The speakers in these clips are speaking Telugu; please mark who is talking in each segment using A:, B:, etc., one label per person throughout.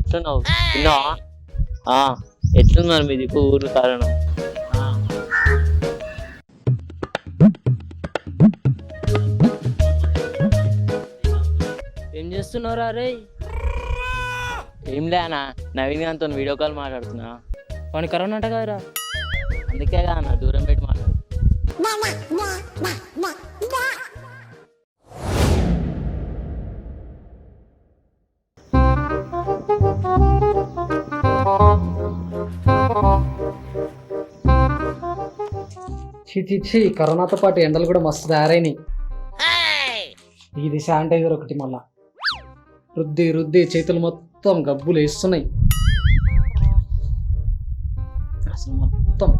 A: ఎట్లున్నావు? తిన్నావా? ఎట్లుంది మరి మీది ఊరు కారణం?
B: ఏం చేస్తున్నారా రే?
A: ఏం లేనా, నవీన్ గారితో వీడియో కాల్ మాట్లాడుతున్నా.
B: వాడిని కరోనా అంట కదరా.
A: అందుకే అన్న దూరం పెట్టి మాట్లాడు.
C: చిచి కరోనాతో పాటు ఎండలు కూడా మస్తు తయారైనాయి. ఇది శానిటైజర్ ఒకటి, మళ్ళా రుద్ది రుద్ది చేతులు మొత్తం గబ్బులు వేస్తున్నాయి అసలు మొత్తం.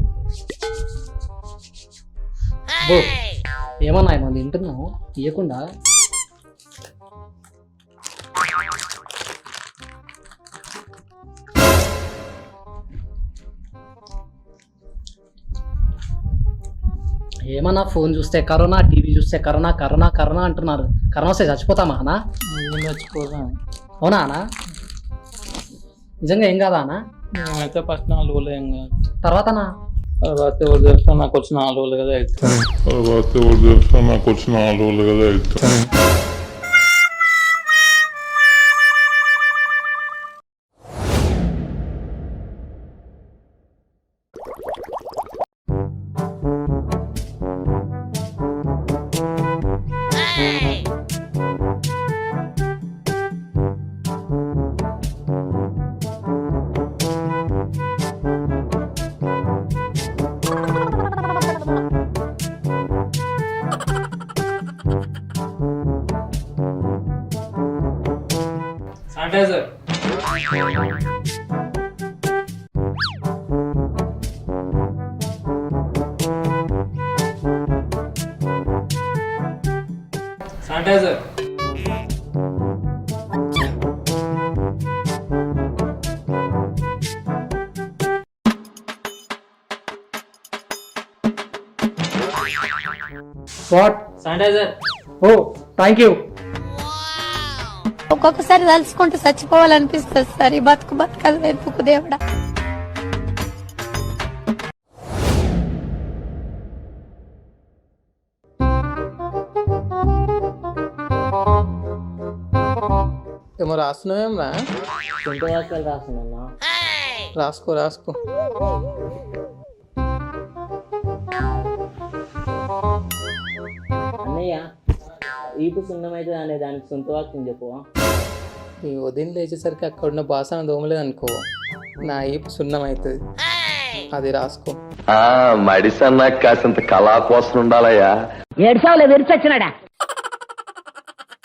C: ఏమన్నా ఏమన్నా తింటున్నావు ఇవ్వకుండా? ఏమన్నా ఫోన్ చూస్తే కరోనా, టీవీ చూస్తే కరోనా కరోనా కరోనా అంటున్నారు. కరోనా వస్తే చచ్చిపోతామా అన్నా?
B: చచ్చిపోతాం.
C: అవునా అన్నా? నిజంగా ఏం కాదా అన్నా?
B: అయితే ఫస్ట్ 4 రోజులు ఏం కాదు.
C: తర్వాతనా?
B: తర్వాత ఎవరు చేస్తా నాకు వచ్చి 4 రోజులు కదా అవుతుంది. Sanitiser sanitiser
C: what?
B: Sanitiser.
C: Oh thank you.
D: ఒక్కొక్కసారి తలుచుకుంటూ చచ్చిపోవాలనిపిస్తుంది సార్. ఈ బతుకు బతకదు వెతుకు దేవుడా.
B: ఏమో రాస్తున్నావేం రా?
A: సొంత వాక్యాలు రాస్తున్నా.
B: రాసుకో రాసుకో.
A: అన్నయ్య ఈపు సున్నమైతుంది అనే దానికి సొంత వాక్యం చెప్పు.
B: ఈ ఉదయం లేచేసరికి అక్కడ ఉన్న బాసన దోమలేదు అనుకో, నా ఈపు సున్నం అవుతుంది. అది రాసుకో.
E: మడిసన్నా కాసింత కళా కోసం ఉండాలయ్యా.
F: ఏడ్చావులే విరిచొచ్చినాడా.